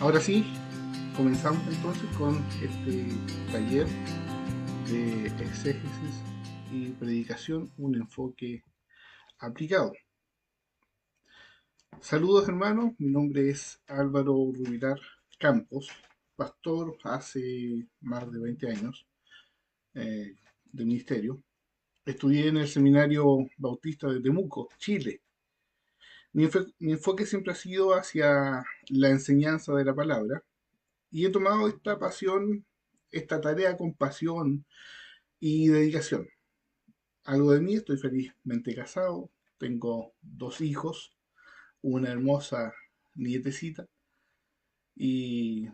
Ahora sí, comenzamos entonces con este taller de exégesis y predicación, un enfoque aplicado. Saludos hermanos, mi nombre es Álvaro Rubilar Campos, pastor hace más de 20 años eh, de ministerio. Estudié en el Seminario Bautista de Temuco, Chile. Mi enfoque siempre ha sido hacia la enseñanza de la palabra y he tomado esta pasión, esta tarea con pasión y dedicación. Algo de mí, estoy felizmente casado, tengo dos hijos, una hermosa nietecita y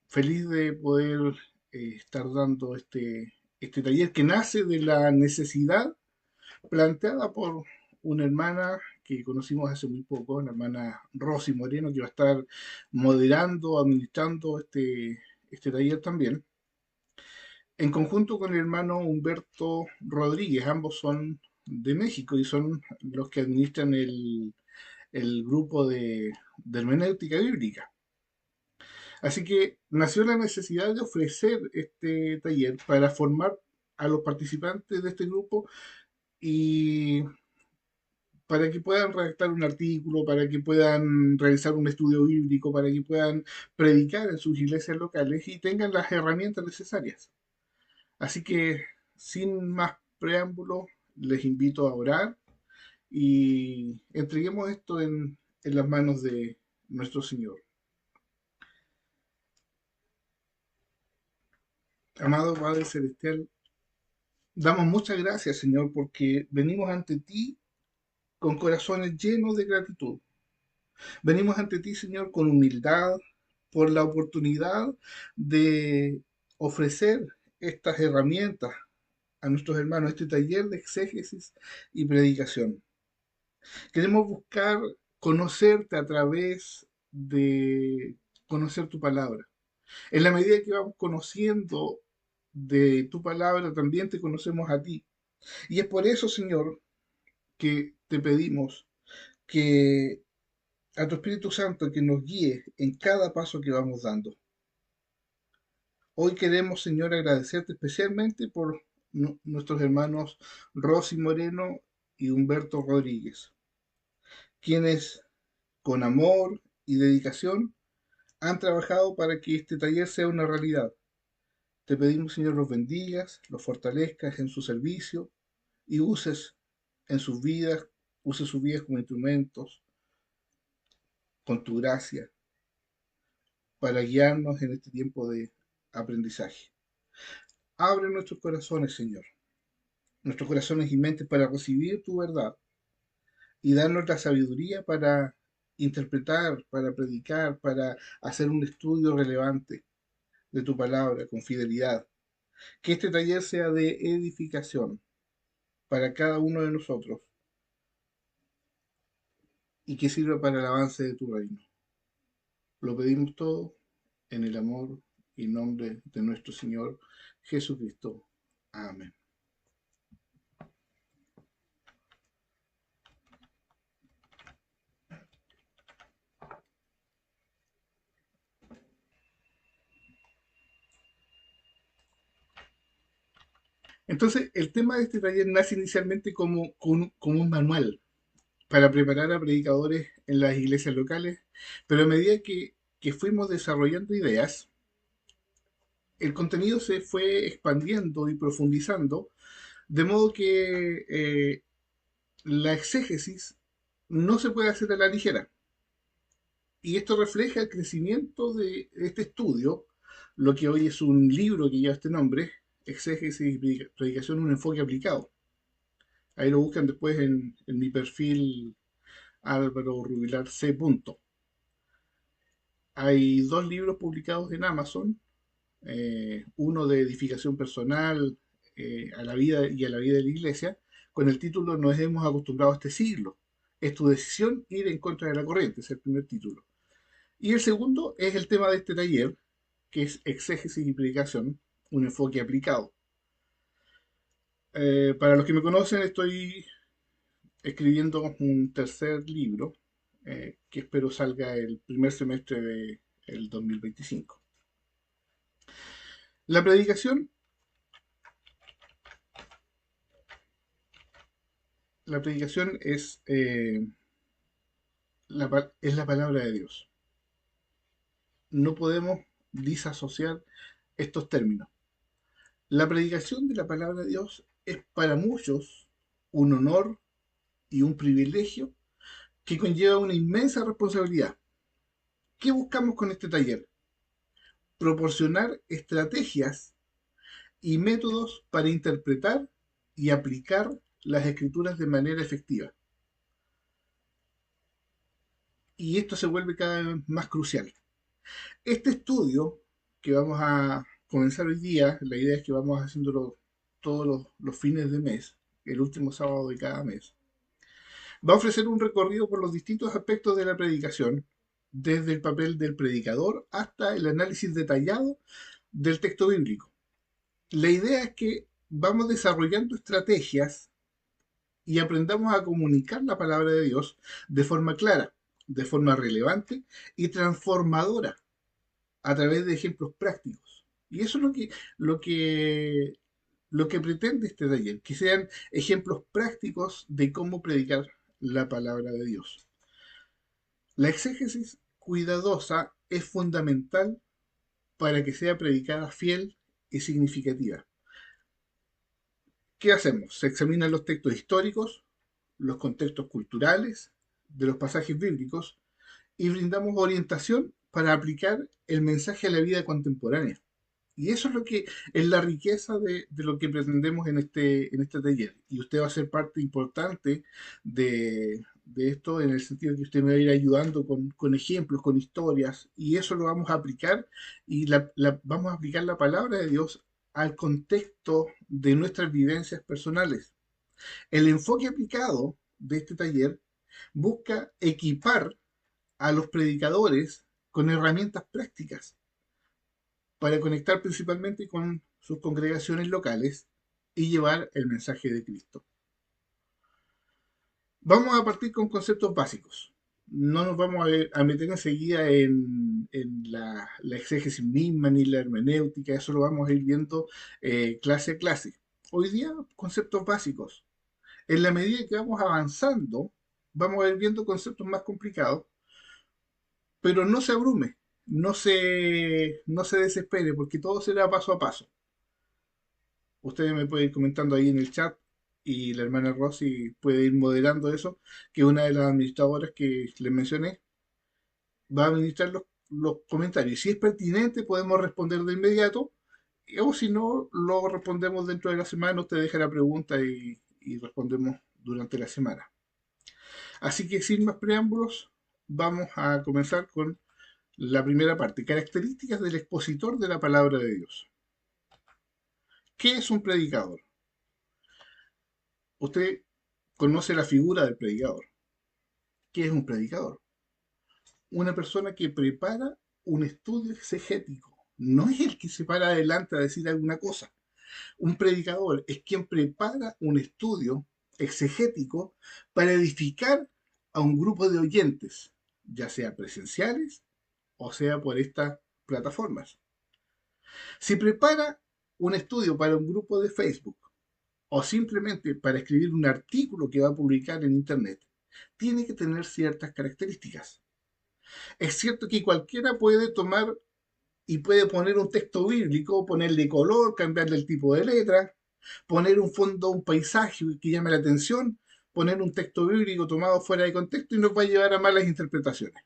feliz de poder estar dando este taller que nace de la necesidad planteada por una hermana que conocimos hace muy poco, la hermana Rosy Moreno, que va a estar moderando, administrando este taller también en conjunto con el hermano Humberto Rodríguez. Ambos son de México y son los que administran el grupo de hermenéutica bíblica. Así que nació la necesidad de ofrecer este taller para formar a los participantes de este grupo y para que puedan redactar un artículo, para que puedan realizar un estudio bíblico, para que puedan predicar en sus iglesias locales y tengan las herramientas necesarias. Así que, sin más preámbulos, les invito a orar y entreguemos esto en las manos de nuestro Señor. Amado Padre Celestial, damos muchas gracias, Señor, porque venimos ante ti con corazones llenos de gratitud. Venimos ante ti, Señor, con humildad por la oportunidad de ofrecer estas herramientas a nuestros hermanos, este taller de exégesis y predicación. Queremos buscar conocerte a través de conocer tu palabra. En la medida que vamos conociendo de tu palabra, también te conocemos a ti. Y es por eso, Señor, que te pedimos que a tu Espíritu Santo que nos guíe en cada paso que vamos dando. Hoy queremos, Señor, agradecerte especialmente por nuestros hermanos Rosy Moreno y Humberto Rodríguez, quienes con amor y dedicación han trabajado para que este taller sea una realidad. Te pedimos, Señor, los bendigas, los fortalezcas en su servicio y uses en sus vidas, uses sus vidas como instrumentos con tu gracia para guiarnos en este tiempo de aprendizaje. Abre nuestros corazones, Señor, nuestros corazones y mentes para recibir tu verdad y darnos la sabiduría para interpretar, para predicar, para hacer un estudio relevante de tu palabra con fidelidad. Que este taller sea de edificación para cada uno de nosotros y que sirva para el avance de tu reino. Lo pedimos todo en el amor y nombre de nuestro Señor Jesucristo. Amén. Entonces, el tema de este taller nace inicialmente como un manual para preparar a predicadores en las iglesias locales, pero a medida que fuimos desarrollando ideas, el contenido se fue expandiendo y profundizando, de modo que la exégesis no se puede hacer a la ligera. Y esto refleja el crecimiento de este estudio, lo que hoy es un libro que lleva este nombre, Exégesis y Predicación, un enfoque aplicado. Ahí lo buscan después en mi perfil Álvaro Rubilar C. Hay dos libros publicados en Amazon, uno de edificación personal a la vida y a la vida de la iglesia, con el título Nos hemos acostumbrado a este siglo. Es tu decisión ir en contra de la corriente, es el primer título. Y el segundo es el tema de este taller, que es exégesis y predicación, un enfoque aplicado. Para los que me conocen, estoy escribiendo un tercer libro que espero salga el primer semestre el 2025. La predicación, la predicación es la palabra de Dios. No podemos disasociar estos términos. La predicación de la palabra de Dios es para muchos un honor y un privilegio que conlleva una inmensa responsabilidad. ¿Qué buscamos con este taller? Proporcionar estrategias y métodos para interpretar y aplicar las escrituras de manera efectiva. Y esto se vuelve cada vez más crucial. Este estudio que vamos a comenzar hoy día, la idea es que vamos haciéndolo todos los fines de mes, el último sábado de cada mes, va a ofrecer un recorrido por los distintos aspectos de la predicación, desde el papel del predicador hasta el análisis detallado del texto bíblico. La idea es que vamos desarrollando estrategias y aprendamos a comunicar la palabra de Dios de forma clara, de forma relevante y transformadora a través de ejemplos prácticos. Y eso es lo que pretende este taller, que sean ejemplos prácticos de cómo predicar la palabra de Dios. La exégesis cuidadosa es fundamental para que sea predicada fiel y significativa. ¿Qué hacemos? Se examinan los textos históricos, los contextos culturales de los pasajes bíblicos y brindamos orientación para aplicar el mensaje a la vida contemporánea. Y eso es lo que es la riqueza de lo que pretendemos en este taller. Y usted va a ser parte importante de esto en el sentido de que usted me va a ir ayudando con ejemplos, con historias, y eso lo vamos a aplicar y vamos a aplicar la palabra de Dios al contexto de nuestras vivencias personales. El enfoque aplicado de este taller busca equipar a los predicadores con herramientas prácticas para conectar principalmente con sus congregaciones locales y llevar el mensaje de Cristo. Vamos a partir con conceptos básicos. No nos vamos a meter enseguida en la exégesis misma ni la hermenéutica, eso lo vamos a ir viendo clase a clase. Hoy día, conceptos básicos. En la medida que vamos avanzando, vamos a ir viendo conceptos más complicados, pero no se abrume, no se desespere, porque todo será paso a paso. Ustedes me pueden ir comentando ahí en el chat y la hermana Rosy puede ir moderando eso, que una de las administradoras que les mencioné va a administrar los comentarios. Si es pertinente, podemos responder de inmediato, o si no, lo respondemos dentro de la semana. Usted deja la pregunta y respondemos durante la semana. Así que sin más preámbulos, vamos a comenzar con la primera parte, características del expositor de la palabra de Dios. ¿Qué es un predicador? Usted conoce la figura del predicador. ¿Qué es un predicador? Una persona que prepara un estudio exegético. No es el que se para adelante a decir alguna cosa. Un predicador es quien prepara un estudio exegético para edificar a un grupo de oyentes, ya sea presenciales o sea por estas plataformas. Si prepara un estudio para un grupo de Facebook o simplemente para escribir un artículo que va a publicar en Internet, tiene que tener ciertas características. Es cierto que cualquiera puede tomar y puede poner un texto bíblico, ponerle color, cambiarle el tipo de letra, poner un fondo, un paisaje que llame la atención, poner un texto bíblico tomado fuera de contexto y nos va a llevar a malas interpretaciones.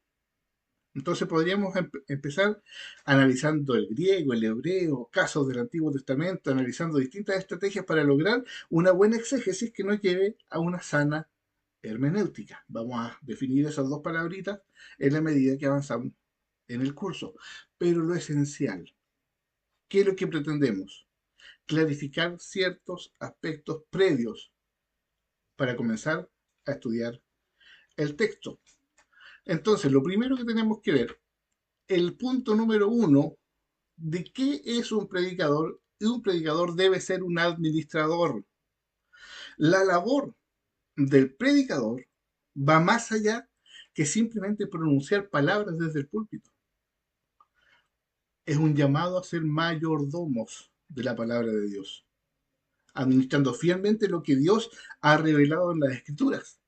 Entonces podríamos empezar analizando el griego, el hebreo, casos del Antiguo Testamento, analizando distintas estrategias para lograr una buena exégesis que nos lleve a una sana hermenéutica. Vamos a definir esas dos palabritas en la medida que avanzamos en el curso. Pero lo esencial, ¿qué es lo que pretendemos? Clarificar ciertos aspectos previos para comenzar a estudiar el texto. Entonces, lo primero que tenemos que ver, el punto número uno de qué es un predicador, y un predicador debe ser un administrador. La labor del predicador va más allá que simplemente pronunciar palabras desde el púlpito. Es un llamado a ser mayordomos de la palabra de Dios, administrando fielmente lo que Dios ha revelado en las Escrituras.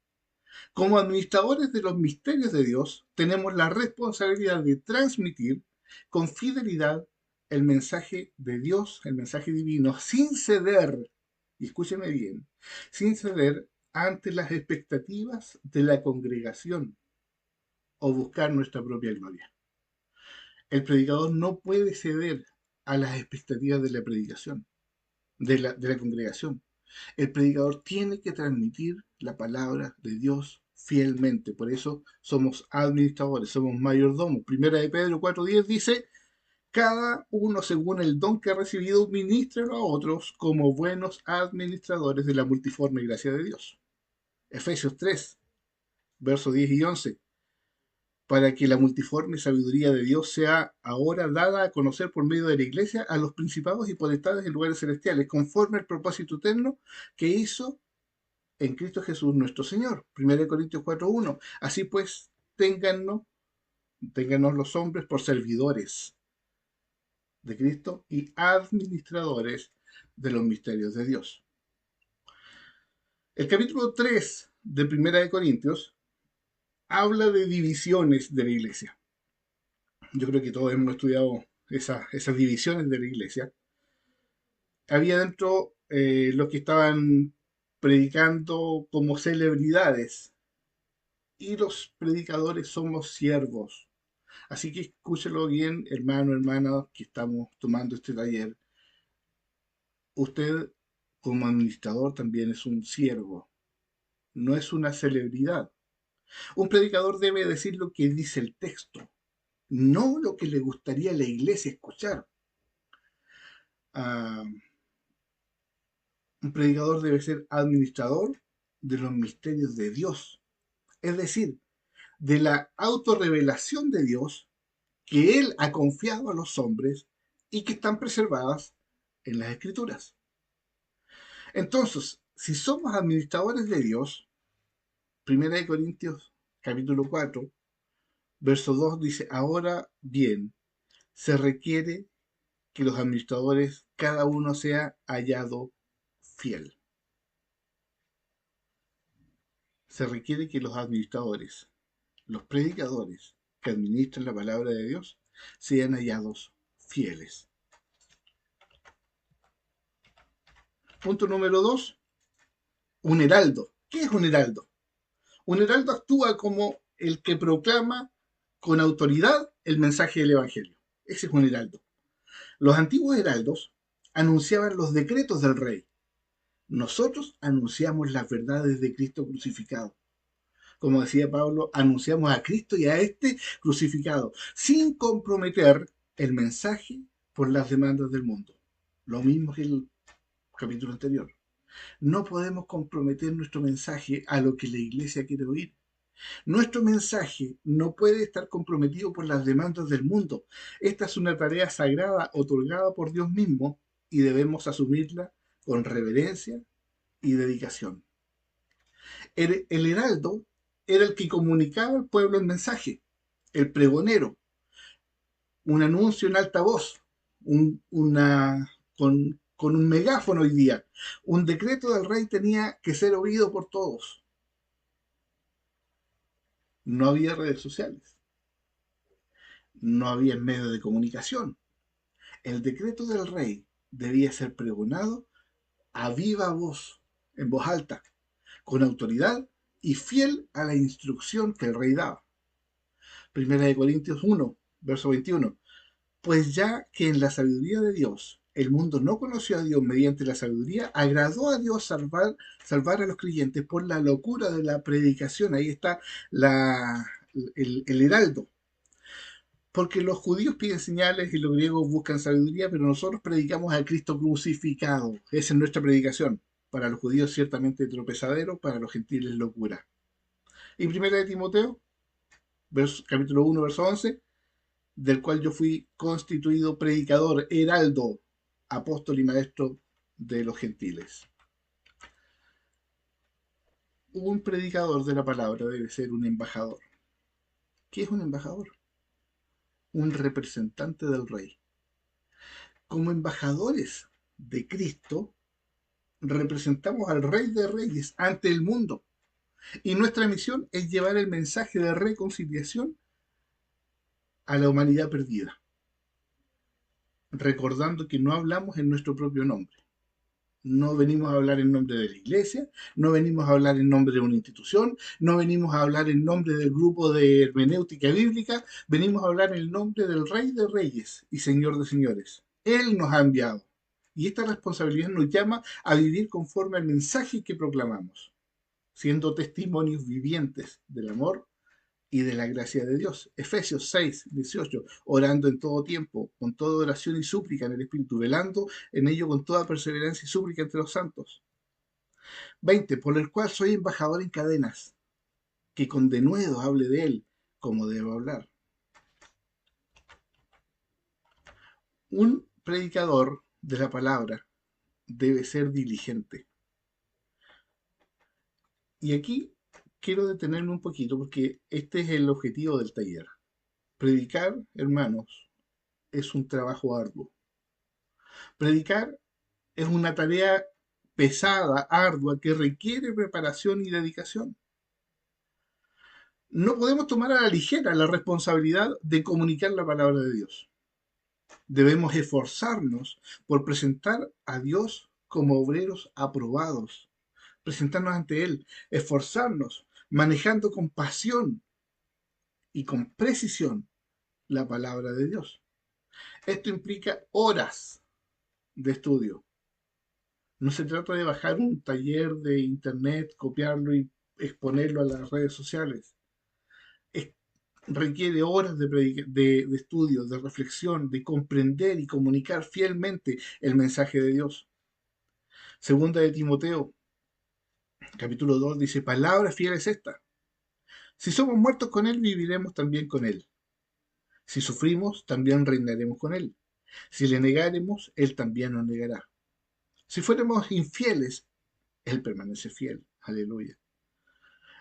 Como administradores de los misterios de Dios, tenemos la responsabilidad de transmitir con fidelidad el mensaje de Dios, el mensaje divino, sin ceder, y escúcheme bien, sin ceder ante las expectativas de la congregación o buscar nuestra propia gloria. El predicador no puede ceder a las expectativas de la predicación, de la congregación. El predicador tiene que transmitir la palabra de Dios fielmente. Por eso somos administradores, somos mayordomos. Primera de Pedro 4:10 dice, cada uno según el don que ha recibido, ministrelo a otros como buenos administradores de la multiforme gracia de Dios. Efesios 3, versos 10 y 11, para que la multiforme sabiduría de Dios sea ahora dada a conocer por medio de la iglesia a los principados y potestades en lugares celestiales, conforme al propósito eterno que hizo en Cristo Jesús nuestro Señor. 1 Corintios 4:1. Así pues, téngannos los hombres por servidores de Cristo y administradores de los misterios de Dios. El capítulo 3 de 1 Corintios habla de divisiones de la iglesia. Yo creo que todos hemos estudiado esas divisiones de la iglesia. Había dentro los que estaban predicando como celebridades, y los predicadores somos siervos. Así que escúchelo bien, hermano, hermana, que estamos tomando este taller. Usted, como administrador, también es un siervo, no es una celebridad. Un predicador debe decir lo que dice el texto, no lo que le gustaría a la iglesia escuchar. Ah, un predicador debe ser administrador de los misterios de Dios, es decir, de la autorrevelación de Dios que Él ha confiado a los hombres y que están preservadas en las Escrituras. Entonces, si somos administradores de Dios, 1 Corintios capítulo 4, verso 2 dice, ahora bien, se requiere que los administradores, cada uno sea hallado fiel. Se requiere que los administradores, los predicadores que administran la palabra de Dios, sean hallados fieles. Punto número 2, un heraldo. ¿Qué es un heraldo? Un heraldo actúa como el que proclama con autoridad el mensaje del Evangelio. Ese es un heraldo. Los antiguos heraldos anunciaban los decretos del rey. Nosotros anunciamos las verdades de Cristo crucificado. Como decía Pablo, anunciamos a Cristo y a este crucificado, sin comprometer el mensaje por las demandas del mundo. Lo mismo que el capítulo anterior. No podemos comprometer nuestro mensaje a lo que la iglesia quiere oír. Nuestro mensaje no puede estar comprometido por las demandas del mundo. Esta es una tarea sagrada otorgada por Dios mismo y debemos asumirla con reverencia y dedicación. El heraldo era el que comunicaba al pueblo el mensaje, el pregonero, un anuncio en alta voz, con un megáfono hoy día. Un decreto del rey tenía que ser oído por todos. No había redes sociales, no había medios de comunicación. El decreto del rey debía ser pregonado a viva voz, en voz alta, con autoridad y fiel a la instrucción que el rey daba. 1 Corintios 1, verso 21. Pues ya que en la sabiduría de Dios el mundo no conoció a Dios mediante la sabiduría, agradó a Dios salvar a los creyentes por la locura de la predicación. Ahí está el heraldo. Porque los judíos piden señales y los griegos buscan sabiduría, pero nosotros predicamos a Cristo crucificado. Esa es nuestra predicación. Para los judíos ciertamente tropezadero, para los gentiles locura. Y 1 Timoteo, capítulo 1, verso 11, del cual yo fui constituido predicador, heraldo, apóstol y maestro de los gentiles. Un predicador de la palabra debe ser un embajador. ¿Qué es un embajador? Un representante del rey. como embajadores de Cristo, representamos al Rey de Reyes ante el mundo. Y nuestra misión es llevar el mensaje de reconciliación a la humanidad perdida, recordando que no hablamos en nuestro propio nombre. No venimos a hablar en nombre de la iglesia, no venimos a hablar en nombre de una institución, no venimos a hablar en nombre del grupo de hermenéutica bíblica, venimos a hablar en el nombre del Rey de Reyes y Señor de Señores. Él nos ha enviado. Y esta responsabilidad nos llama a vivir conforme al mensaje que proclamamos, siendo testimonios vivientes del amor y de la gracia de Dios. Efesios 6, 18, orando en todo tiempo, con toda oración y súplica en el Espíritu, velando en ello con toda perseverancia y súplica entre los santos. 20, por el cual soy embajador en cadenas, que con denuedo hable de él como debo hablar. Un predicador de la palabra debe ser diligente. Y aquí quiero detenerme un poquito porque este es el objetivo del taller. Predicar, hermanos, es un trabajo arduo. Predicar es una tarea pesada, ardua, que requiere preparación y dedicación. No podemos tomar a la ligera la responsabilidad de comunicar la palabra de Dios. Debemos esforzarnos por presentar a Dios como obreros aprobados, presentarnos ante Él, esforzarnos, manejando con pasión y con precisión la palabra de Dios. Esto implica horas de estudio. No se trata de bajar un taller de internet, copiarlo y exponerlo a las redes sociales. Es- Requiere horas de estudio, de reflexión, de comprender y comunicar fielmente el mensaje de Dios. Segunda de Timoteo, capítulo 2, dice, palabra fiel es esta. Si somos muertos con Él, viviremos también con Él. Si sufrimos, también reinaremos con Él. Si le negaremos, Él también nos negará. Si fuéramos infieles, Él permanece fiel. Aleluya.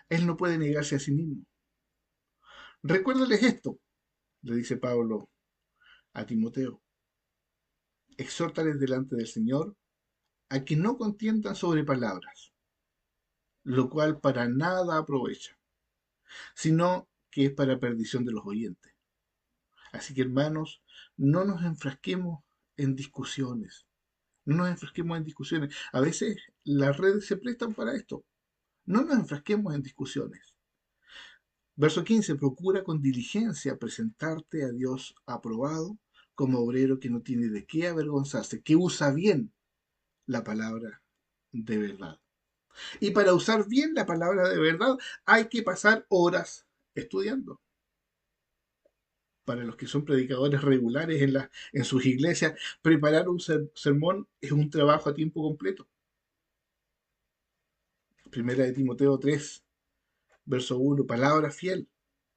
Él no puede negarse a sí mismo. Recuérdales esto, le dice Pablo a Timoteo. Exhórtales delante del Señor a que no contiendan sobre palabras, lo cual para nada aprovecha, sino que es para perdición de los oyentes. Así que hermanos, no nos enfrasquemos en discusiones, no nos enfrasquemos en discusiones. A veces las redes se prestan para esto. No nos enfrasquemos en discusiones. Verso 15, procura con diligencia presentarte a Dios aprobado como obrero que no tiene de qué avergonzarse, que usa bien la palabra de verdad. Y para usar bien la palabra de verdad hay que pasar horas estudiando. Para los que son predicadores regulares en sus iglesias, preparar un sermón es un trabajo a tiempo completo. Primera de Timoteo 3, verso 1, palabra fiel.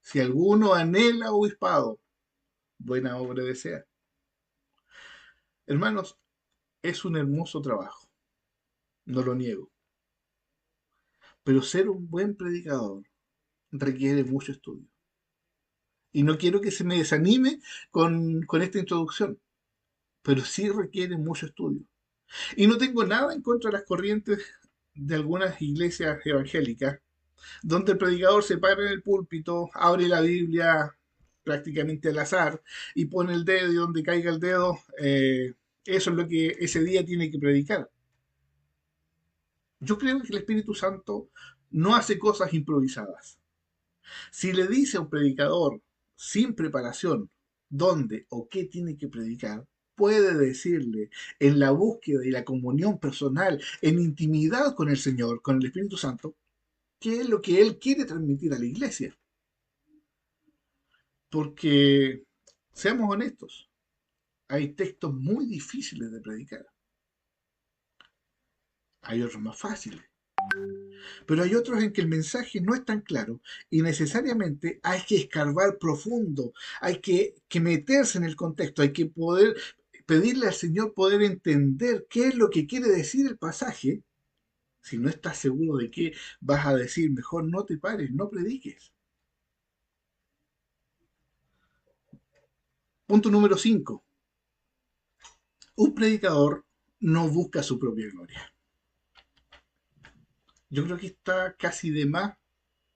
Si alguno anhela obispado, buena obra desea. Hermanos, es un hermoso trabajo, no lo niego. Pero ser un buen predicador requiere mucho estudio. Y no quiero que se me desanime con esta introducción, pero sí requiere mucho estudio. Y no tengo nada en contra de las corrientes de algunas iglesias evangélicas, donde el predicador se para en el púlpito, abre la Biblia prácticamente al azar y pone el dedo y donde caiga el dedo, eso es lo que ese día tiene que predicar. Yo creo que el Espíritu Santo no hace cosas improvisadas. Si le dice a un predicador sin preparación dónde o qué tiene que predicar, puede decirle en la búsqueda y la comunión personal, en intimidad con el Señor, con el Espíritu Santo, qué es lo que Él quiere transmitir a la iglesia. Porque, seamos honestos, hay textos muy difíciles de predicar. Hay otros más fáciles. Pero hay otros en que el mensaje no es tan claro y necesariamente hay que escarbar profundo, hay que meterse en el contexto, hay que poder pedirle al Señor poder entender qué es lo que quiere decir el pasaje. Si no estás seguro de qué vas a decir, mejor no te pares, no prediques. Punto número 5. Un predicador no busca su propia gloria. Yo creo que está casi de más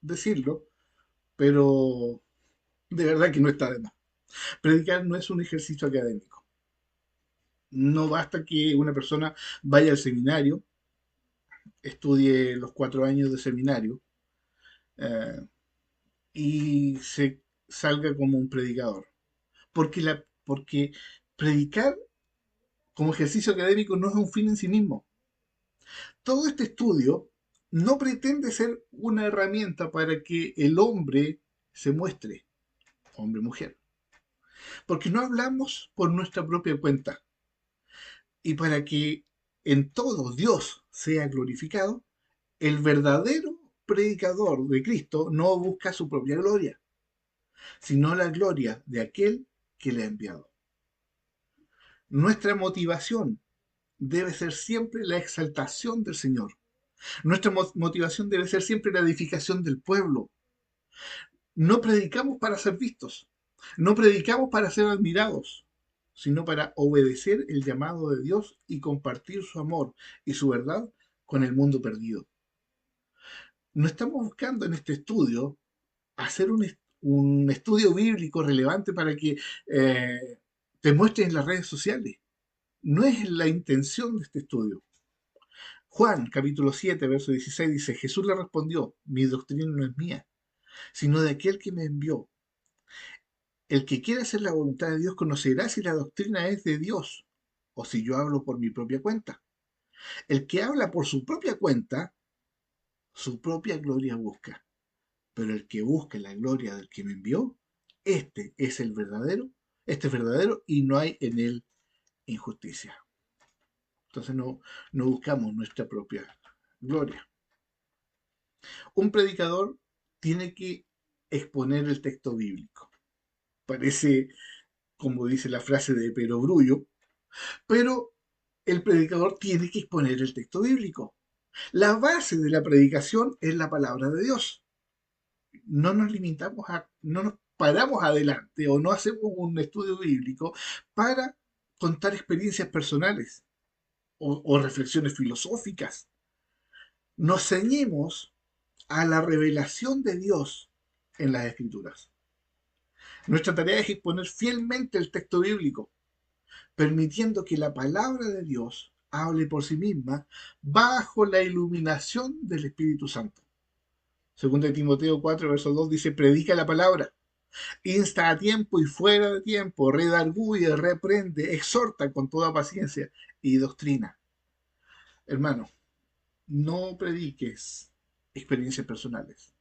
decirlo, pero de verdad que no está de más. Predicar no es un ejercicio académico. No basta que una persona vaya al seminario, estudie los 4 años de seminario eh, y se salga como un predicador. Porque predicar como ejercicio académico no es un fin en sí mismo. Todo este estudio no pretende ser una herramienta para que el hombre se muestre, hombre-mujer, porque no hablamos por nuestra propia cuenta. Y para que en todo Dios sea glorificado, el verdadero predicador de Cristo no busca su propia gloria, sino la gloria de aquel que le ha enviado. Nuestra motivación debe ser siempre la exaltación del Señor. Nuestra motivación debe ser siempre la edificación del pueblo. No predicamos para ser vistos, no predicamos para ser admirados, sino para obedecer el llamado de Dios y compartir su amor y su verdad con el mundo perdido. No estamos buscando en este estudio hacer un estudio bíblico relevante para que te muestres en las redes sociales. No es la intención de este estudio. Juan capítulo 7, verso 16 dice, Jesús le respondió, mi doctrina no es mía, sino de aquel que me envió. El que quiere hacer la voluntad de Dios conocerá si la doctrina es de Dios o si yo hablo por mi propia cuenta. El que habla por su propia cuenta, su propia gloria busca. Pero el que busca la gloria del que me envió, este es el verdadero, este es verdadero y no hay en él injusticia. Entonces no buscamos nuestra propia gloria. Un predicador tiene que exponer el texto bíblico. Parece, como dice la frase de Perogrullo, pero el predicador tiene que exponer el texto bíblico. La base de la predicación es la palabra de Dios. No nos paramos adelante o no hacemos un estudio bíblico para contar experiencias personales o reflexiones filosóficas. Nos ceñimos a la revelación de Dios en las Escrituras. Nuestra tarea es exponer fielmente el texto bíblico, permitiendo que la palabra de Dios hable por sí misma bajo la iluminación del Espíritu Santo. Según de Timoteo 4, verso 2 dice, predica la palabra, insta a tiempo y fuera de tiempo, redarguye, reprende, exhorta con toda paciencia y doctrina. Hermano, no prediques experiencias personales.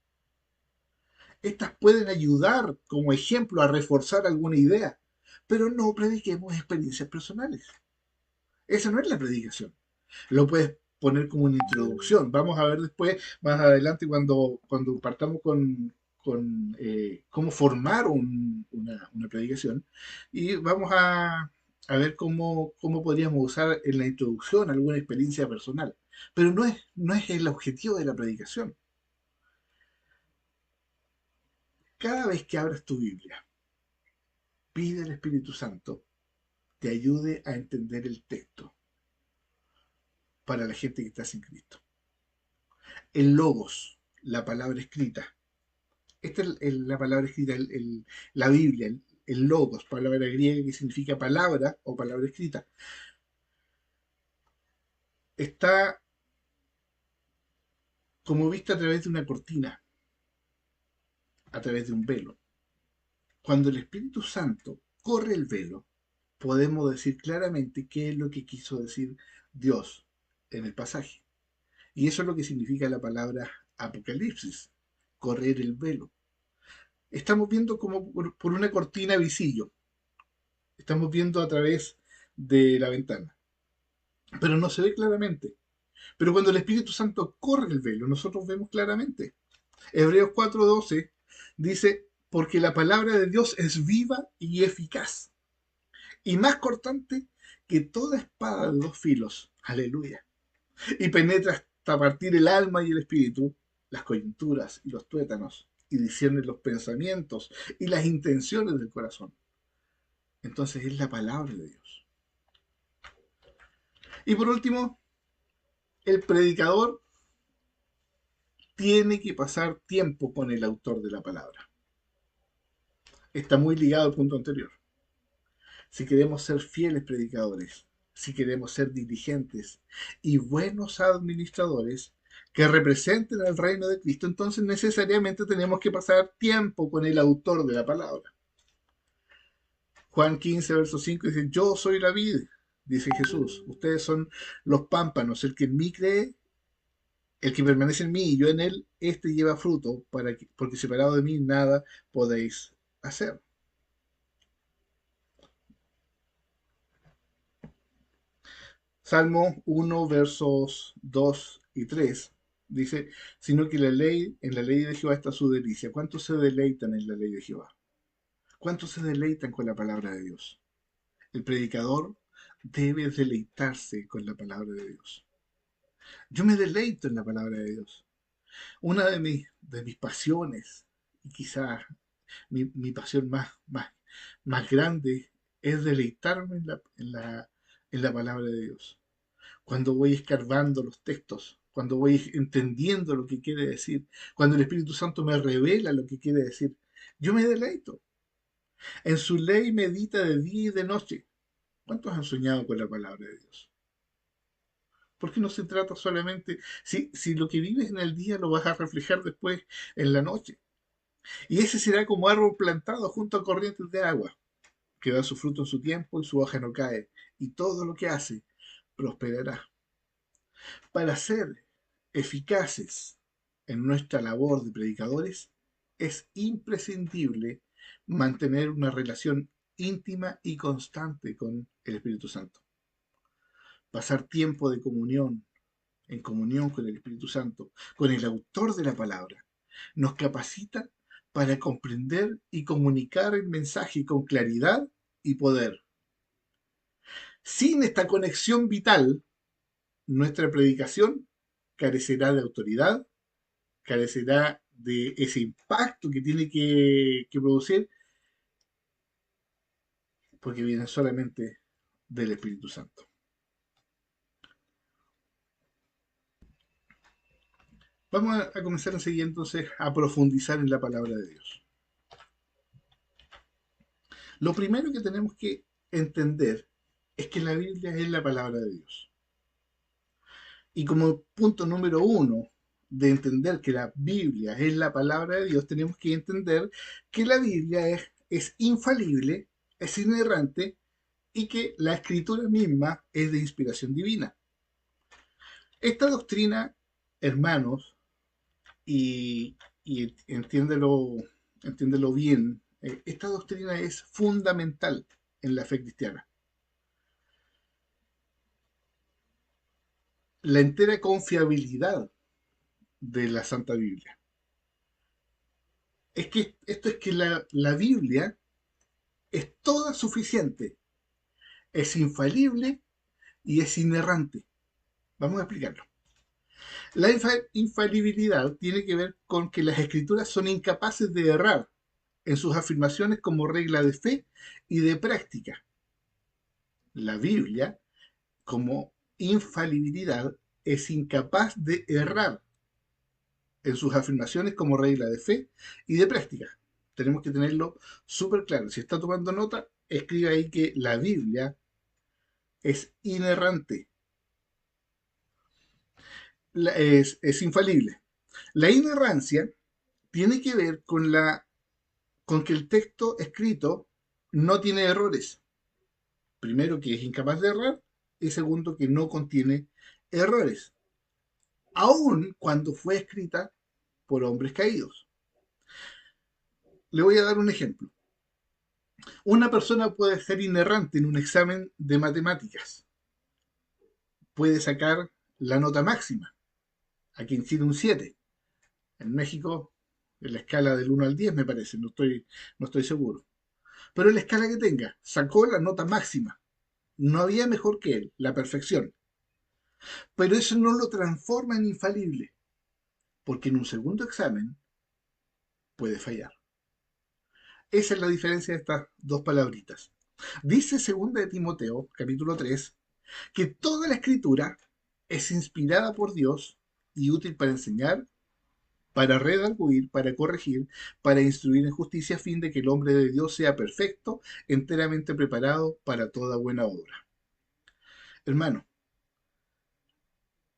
Estas pueden ayudar como ejemplo a reforzar alguna idea, pero no prediquemos experiencias personales. Esa no es la predicación. Lo puedes poner como una introducción. Vamos a ver después, más adelante, cuando partamos con cómo formar una predicación. Y vamos a ver cómo podríamos usar en la introducción alguna experiencia personal. Pero no es el objetivo de la predicación. Cada vez que abras tu Biblia, pide al Espíritu Santo te ayude a entender el texto para la gente que está sin Cristo. El logos, la palabra escrita. Esta es la palabra escrita, la Biblia, el logos, palabra griega que significa palabra o palabra escrita. Está como vista a través de una cortina, a través de un velo. Cuando el Espíritu Santo corre el velo, podemos decir claramente qué es lo que quiso decir Dios en el pasaje. Y eso es lo que significa la palabra apocalipsis, correr el velo. Estamos viendo como por una cortina visillo, estamos viendo a través de la ventana, pero no se ve claramente. Pero cuando el Espíritu Santo corre el velo, nosotros vemos claramente. Hebreos 4:12 dice, porque la palabra de Dios es viva y eficaz, y más cortante que toda espada de dos filos. Aleluya. Y penetra hasta partir el alma y el espíritu, las coyunturas y los tuétanos, y discierne los pensamientos y las intenciones del corazón. Entonces es la palabra de Dios. Y por último, el predicador tiene que pasar tiempo con el autor de la palabra. Está muy ligado al punto anterior. Si queremos ser fieles predicadores, si queremos ser diligentes y buenos administradores que representen el reino de Cristo, entonces necesariamente tenemos que pasar tiempo con el autor de la palabra. Juan 15, verso 5 dice, yo soy la vid, dice Jesús, ustedes son los pámpanos, el que en mí cree, el que permanece en mí y yo en él, este lleva fruto, porque separado de mí nada podéis hacer. Salmo 1, versos 2 y 3 dice, sino que en la ley de Jehová está su delicia. ¿Cuántos se deleitan en la ley de Jehová? ¿Cuántos se deleitan con la palabra de Dios? El predicador debe deleitarse con la palabra de Dios. Yo me deleito en la palabra de Dios. Una de mis pasiones, y quizás mi pasión más grande, es deleitarme en la palabra de Dios. Cuando voy escarbando los textos, cuando voy entendiendo lo que quiere decir, cuando el Espíritu Santo me revela lo que quiere decir, yo me deleito. En su ley medita de día y de noche. ¿Cuántos han soñado con la palabra de Dios? Porque no se trata solamente, si lo que vives en el día lo vas a reflejar después en la noche. Y ese será como árbol plantado junto a corrientes de agua, que da su fruto en su tiempo y su hoja no cae, y todo lo que hace prosperará. Para ser eficaces en nuestra labor de predicadores, es imprescindible mantener una relación íntima y constante con el Espíritu Santo. Pasar tiempo de comunión, en comunión con el Espíritu Santo, con el autor de la palabra, nos capacita para comprender y comunicar el mensaje con claridad y poder. Sin esta conexión vital, nuestra predicación carecerá de autoridad, carecerá de ese impacto que tiene que producir, porque viene solamente del Espíritu Santo. Vamos a comenzar enseguida entonces a profundizar en la palabra de Dios. Lo primero que tenemos que entender es que la Biblia es la palabra de Dios. Y como punto número uno de entender que la Biblia es la palabra de Dios, tenemos que entender que la Biblia es infalible, es inerrante y que la escritura misma es de inspiración divina. Esta doctrina, hermanos, y entiéndelo bien, esta doctrina es fundamental en la fe cristiana. La entera confiabilidad de la Santa Biblia. Esto es que la Biblia es toda suficiente, es infalible y es inerrante. Vamos a explicarlo. La infalibilidad tiene que ver con que las escrituras son incapaces de errar en sus afirmaciones como regla de fe y de práctica. La Biblia, como infalibilidad, es incapaz de errar en sus afirmaciones como regla de fe y de práctica. Tenemos que tenerlo súper claro. Si está tomando nota, escribe ahí que la Biblia es inerrante, es infalible. La inerrancia tiene que ver con que el texto escrito no tiene errores. Primero, que es incapaz de errar, y segundo, que no contiene errores, aun cuando fue escrita por hombres caídos. Le voy a dar un ejemplo. Una persona puede ser inerrante en un examen de matemáticas. Puede sacar la nota máxima. Aquí en Chile un 7. En México, en la escala del 1 al 10 me parece, no estoy seguro. Pero en la escala que tenga, sacó la nota máxima. No había mejor que él, la perfección. Pero eso no lo transforma en infalible, porque en un segundo examen puede fallar. Esa es la diferencia de estas dos palabritas. Dice 2 de Timoteo, capítulo 3, que toda la escritura es inspirada por Dios y útil para enseñar, para redarguir, para corregir, para instruir en justicia, a fin de que el hombre de Dios sea perfecto, enteramente preparado para toda buena obra. Hermano,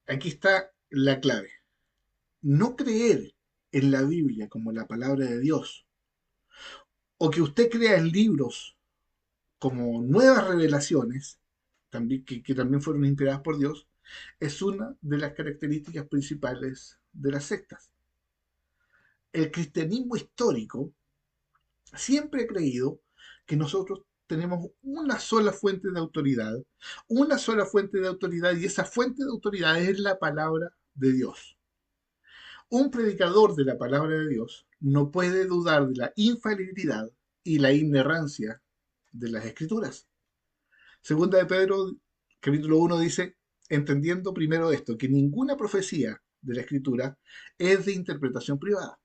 aquí está la clave. No creer en la Biblia como la palabra de Dios, o que usted crea en libros como nuevas revelaciones, también, que también fueron inspiradas por Dios, es una de las características principales de las sectas. El cristianismo histórico siempre ha creído que nosotros tenemos una sola fuente de autoridad, y esa fuente de autoridad es la palabra de Dios. Un predicador de la palabra de Dios no puede dudar de la infalibilidad y la inerrancia de las escrituras. Segunda de Pedro, capítulo 1 dice, entendiendo primero esto, que ninguna profecía de la escritura es de interpretación privada,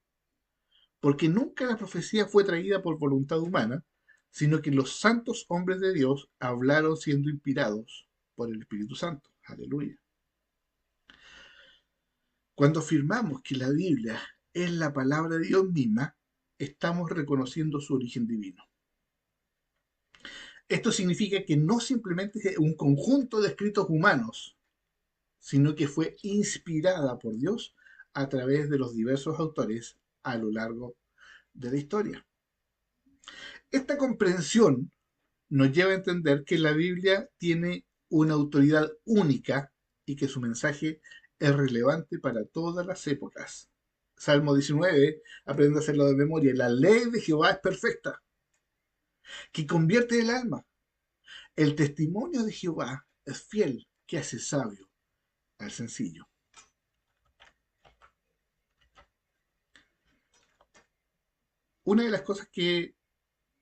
porque nunca la profecía fue traída por voluntad humana, sino que los santos hombres de Dios hablaron siendo inspirados por el Espíritu Santo. Aleluya. Cuando afirmamos que la Biblia es la palabra de Dios misma, estamos reconociendo su origen divino. Esto significa que no simplemente es un conjunto de escritos humanos, sino que fue inspirada por Dios a través de los diversos autores a lo largo de la historia. Esta comprensión nos lleva a entender que la Biblia tiene una autoridad única y que su mensaje es relevante para todas las épocas. Salmo 19, aprende a hacerlo de memoria. La ley de Jehová es perfecta, que convierte el alma. El testimonio de Jehová es fiel, que hace sabio al sencillo. Una de las cosas que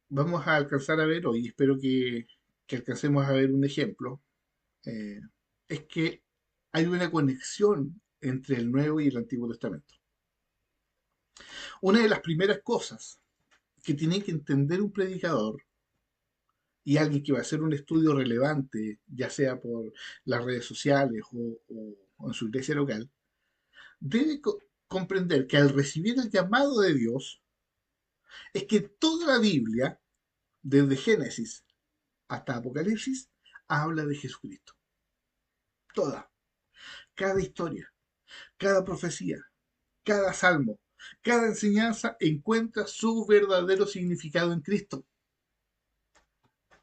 vamos a alcanzar a ver hoy, espero que alcancemos a ver un ejemplo, eh, es que hay una conexión entre el Nuevo y el Antiguo Testamento. Una de las primeras cosas que tiene que entender un predicador y alguien que va a hacer un estudio relevante, ya sea por las redes sociales o en su iglesia local, debe comprender que al recibir el llamado de Dios, es que toda la Biblia, desde Génesis hasta Apocalipsis, habla de Jesucristo. Toda, cada historia, cada profecía, cada salmo, cada enseñanza encuentra su verdadero significado en Cristo.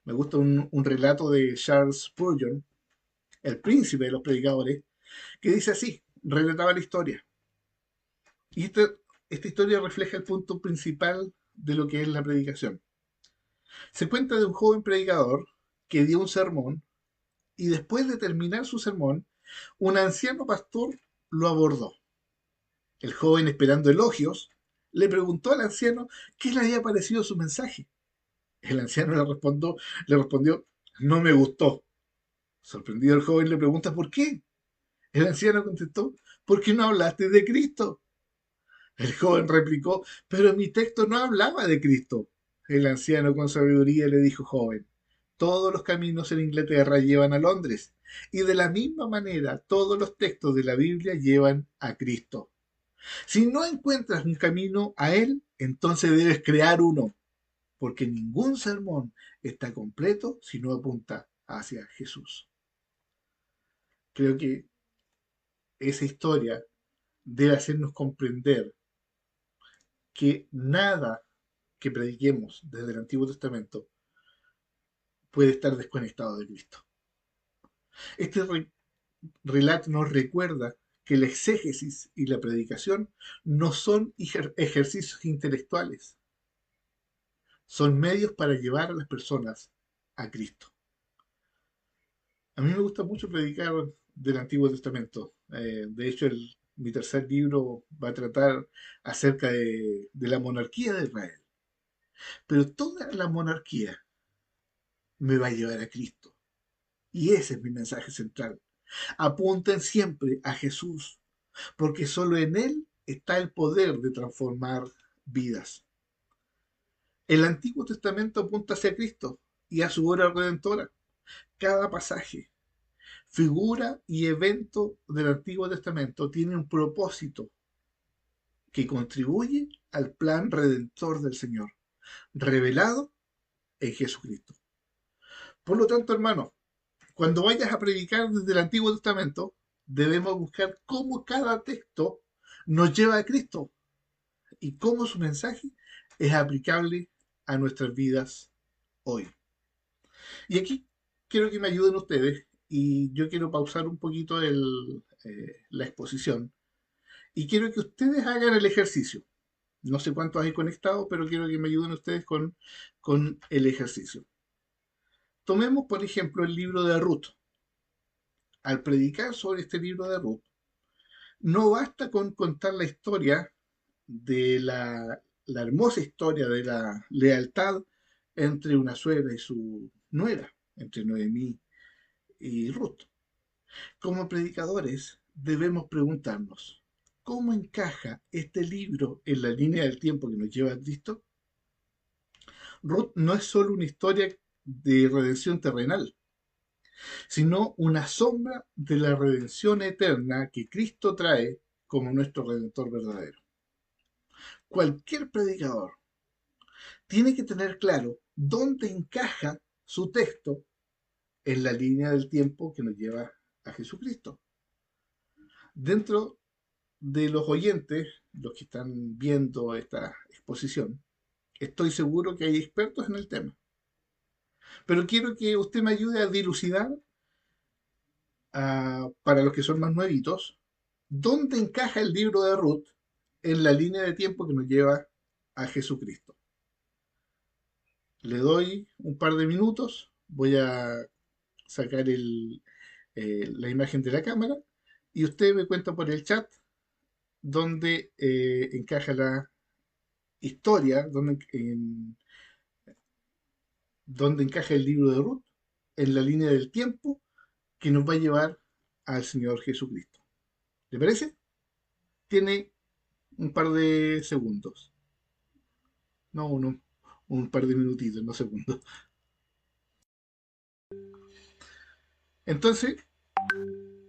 Me gusta un relato de Charles Spurgeon, el príncipe de los predicadores, que dice así, relataba la historia. Y esta historia refleja el punto principal de lo que es la predicación. Se cuenta de un joven predicador que dio un sermón y después de terminar su sermón, un anciano pastor lo abordó. El joven, esperando elogios, le preguntó al anciano qué le había parecido su mensaje. El anciano le respondió, no me gustó. Sorprendido el joven le pregunta ¿por qué? El anciano contestó, ¿por qué no hablaste de Cristo? El joven replicó, pero mi texto no hablaba de Cristo. El anciano con sabiduría le dijo, joven, todos los caminos en Inglaterra llevan a Londres, y de la misma manera todos los textos de la Biblia llevan a Cristo. Si no encuentras un camino a Él, entonces debes crear uno, porque ningún sermón está completo si no apunta hacia Jesús. Creo que esa historia debe hacernos comprender que nada que prediquemos desde el Antiguo Testamento puede estar desconectado de Cristo. Este relato nos recuerda que la exégesis y la predicación no son ejercicios intelectuales, son medios para llevar a las personas a Cristo. A mí me gusta mucho predicar del Antiguo Testamento. De hecho, mi tercer libro va a tratar acerca de la monarquía de Israel. Pero toda la monarquía me va a llevar a Cristo. Y ese es mi mensaje central. Apunten siempre a Jesús, porque solo en Él está el poder de transformar vidas. El Antiguo Testamento apunta hacia Cristo y a su obra redentora. Cada pasaje, figura y evento del Antiguo Testamento tiene un propósito que contribuye al plan redentor del Señor, revelado en Jesucristo. Por lo tanto, hermano, cuando vayas a predicar desde el Antiguo Testamento, debemos buscar cómo cada texto nos lleva a Cristo y cómo su mensaje es aplicable a nuestras vidas hoy. Y aquí quiero que me ayuden ustedes y yo quiero pausar un poquito la exposición y quiero que ustedes hagan el ejercicio. No sé cuántos hay conectados, pero quiero que me ayuden ustedes con el ejercicio. Tomemos, por ejemplo, el libro de Ruth. Al predicar sobre este libro de Ruth, no basta con contar la historia de la hermosa historia de la lealtad entre una suegra y su nuera, entre Noemí y Ruth. Como predicadores debemos preguntarnos, ¿cómo encaja este libro en la línea del tiempo que nos lleva a Cristo? Ruth no es solo una historia de redención terrenal, sino una sombra de la redención eterna que Cristo trae como nuestro redentor verdadero. Cualquier predicador tiene que tener claro dónde encaja su texto en la línea del tiempo que nos lleva a Jesucristo. Dentro de los oyentes, los que están viendo esta exposición, estoy seguro que hay expertos en el tema. Pero quiero que usted me ayude a dilucidar, para los que son más nuevitos, dónde encaja el libro de Ruth en la línea de tiempo que nos lleva a Jesucristo. Le doy un par de minutos, voy a sacar la imagen de la cámara y usted me cuenta por el chat dónde encaja la historia, dónde encaja el libro de Ruth en la línea del tiempo que nos va a llevar al Señor Jesucristo. ¿Le parece? Tiene un par de segundos. No, un par de minutitos, no segundos. Entonces,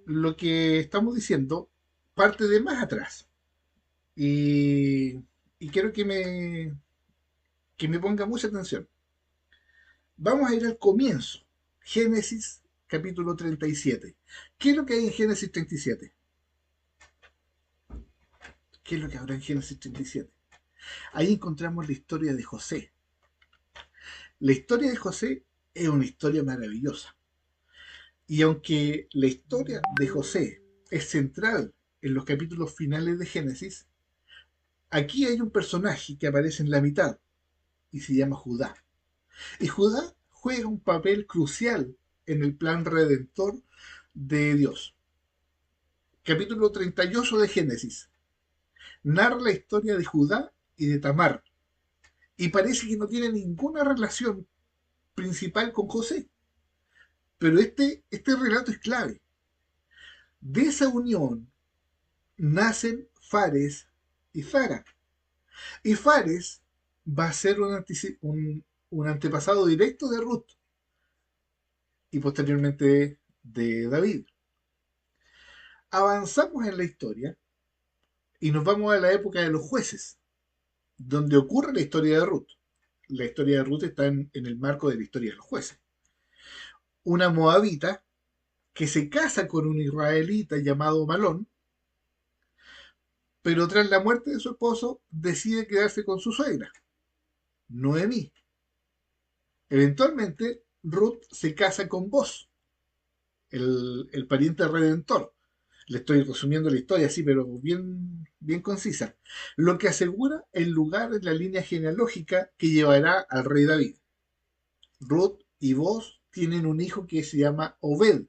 lo que estamos diciendo parte de más atrás. Y, y quiero que me ponga mucha atención. Vamos a ir al comienzo. Génesis capítulo 37. ¿Qué es lo que hay en Génesis 37? ¿Qué es lo que habrá en Génesis 37? Ahí encontramos la historia de José. La historia de José es una historia maravillosa. Y aunque la historia de José es central en los capítulos finales de Génesis, aquí hay un personaje que aparece en la mitad y se llama Judá. Y Judá juega un papel crucial en el plan redentor de Dios. Capítulo 38 de Génesis narra la historia de Judá y de Tamar, y parece que no tiene ninguna relación principal con José. Pero este relato es clave. De esa unión nacen Fares y Zara. Y Fares va a ser un antepasado directo de Ruth y posteriormente de David. Avanzamos en la historia y nos vamos a la época de los jueces, donde ocurre la historia de Ruth. La historia de Ruth está en el marco de la historia de los jueces. Una moabita que se casa con un israelita llamado Malón, pero tras la muerte de su esposo decide quedarse con su suegra, Noemí. Eventualmente, Ruth se casa con Boz, el pariente redentor. Le estoy resumiendo la historia así, pero bien, bien concisa. Lo que asegura el lugar en la línea genealógica que llevará al rey David. Ruth y Boz tienen un hijo que se llama Obed,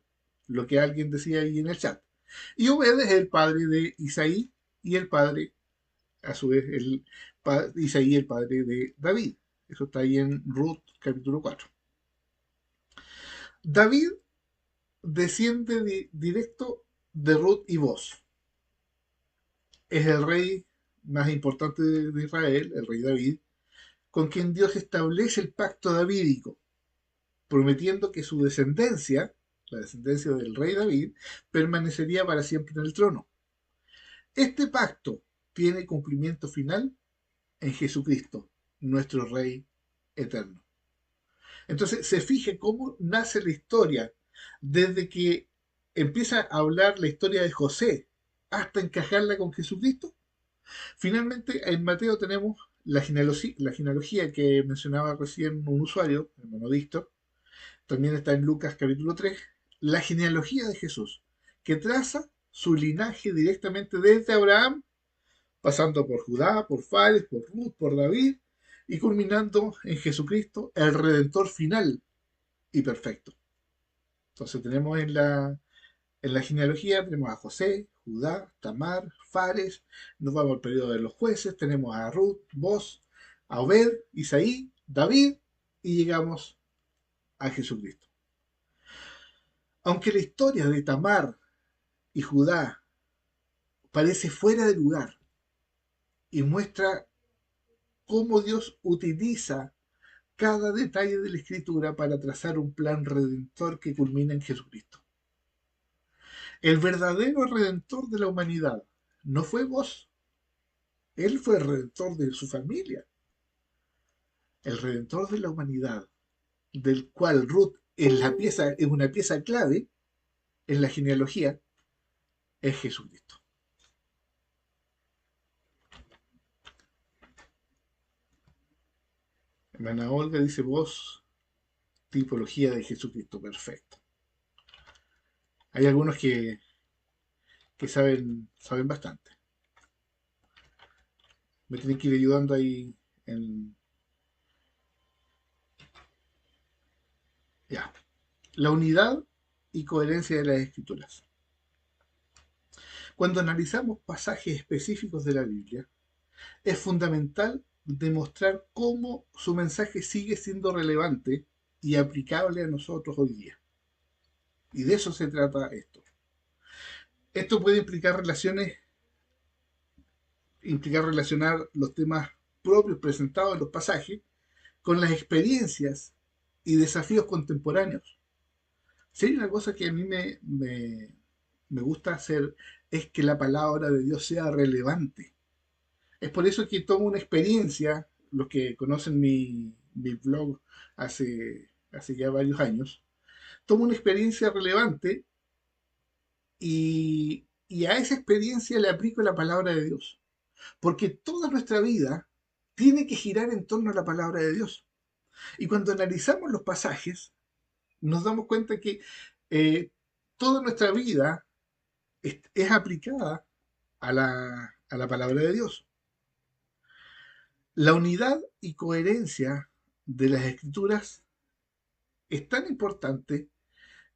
lo que alguien decía ahí en el chat. Y Obed es el padre de Isaí y el padre, a su vez, Isaí, el padre de David. Eso está ahí en Ruth capítulo 4. David desciende directo de Ruth y Boz. Es el rey más importante de Israel, el rey David, con quien Dios establece el pacto davídico, prometiendo que su descendencia la descendencia del rey David, permanecería para siempre en el trono. Este pacto tiene cumplimiento final en Jesucristo, nuestro Rey eterno. Entonces, se fije cómo nace la historia, desde que empieza a hablar la historia de José hasta encajarla con Jesucristo. Finalmente, en Mateo tenemos la genealogía que mencionaba recién un usuario, el hermano Víctor. También está en Lucas capítulo 3, la genealogía de Jesús, que traza su linaje directamente desde Abraham, pasando por Judá, por Fares, por Ruth, por David, y culminando en Jesucristo, el Redentor final y perfecto. Entonces tenemos en la genealogía, tenemos a José, Judá, Tamar, Fares, nos vamos al periodo de los jueces, tenemos a Ruth, Boz, a Obed, Isaí, David, y llegamos a Jesucristo. Aunque la historia de Tamar y Judá parece fuera de lugar y muestra cómo Dios utiliza cada detalle de la escritura para trazar un plan redentor que culmina en Jesucristo. El verdadero redentor de la humanidad no fue vos, él fue el redentor de su familia. El redentor de la humanidad, del cual Ruth es una pieza clave en la genealogía, es Jesucristo. Hermana Olga dice vos, tipología de Jesucristo, perfecto. Hay algunos que saben bastante. Me tienen que ir ayudando ahí en... Ya. La unidad y coherencia de las escrituras. Cuando analizamos pasajes específicos de la Biblia, es fundamental demostrar cómo su mensaje sigue siendo relevante y aplicable a nosotros hoy día. Y de eso se trata esto. Esto puede implicar relacionar los temas propios presentados en los pasajes con las experiencias y desafíos contemporáneos. Si hay una cosa que a mí me gusta hacer es que la palabra de Dios sea relevante. Es por eso que tomo una experiencia, los que conocen mi blog hace ya varios años, tomo una experiencia relevante y a esa experiencia le aplico la palabra de Dios. Porque toda nuestra vida tiene que girar en torno a la palabra de Dios. Y cuando analizamos los pasajes, nos damos cuenta que toda nuestra vida es aplicada a la palabra de Dios. La unidad y coherencia de las escrituras es tan importante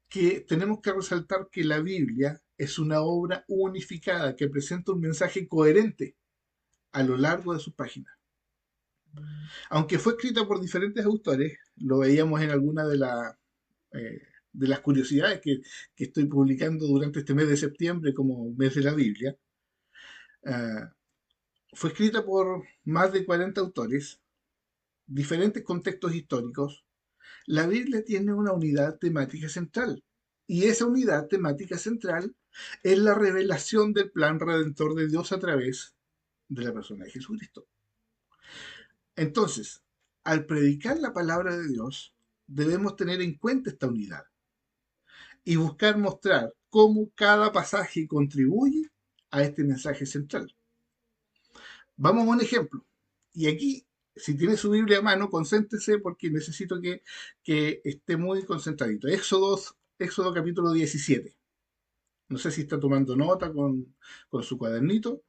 que tenemos que resaltar que la Biblia es una obra unificada que presenta un mensaje coherente a lo largo de sus páginas. Aunque fue escrita por diferentes autores, lo veíamos en alguna eh, de las curiosidades que estoy publicando durante este mes de septiembre como mes de la Biblia. Uh, Fue escrita por más de 40 autores, diferentes contextos históricos. La Biblia tiene una unidad temática central, y esa unidad temática central es la revelación del plan redentor de Dios a través de la persona de Jesucristo. Entonces, al predicar la palabra de Dios, debemos tener en cuenta esta unidad y buscar mostrar cómo cada pasaje contribuye a este mensaje central. Vamos a un ejemplo. Y aquí, si tiene su Biblia a mano, concéntrese porque necesito que esté muy concentradito. Éxodo capítulo 17. No sé si está tomando nota con su cuadernito,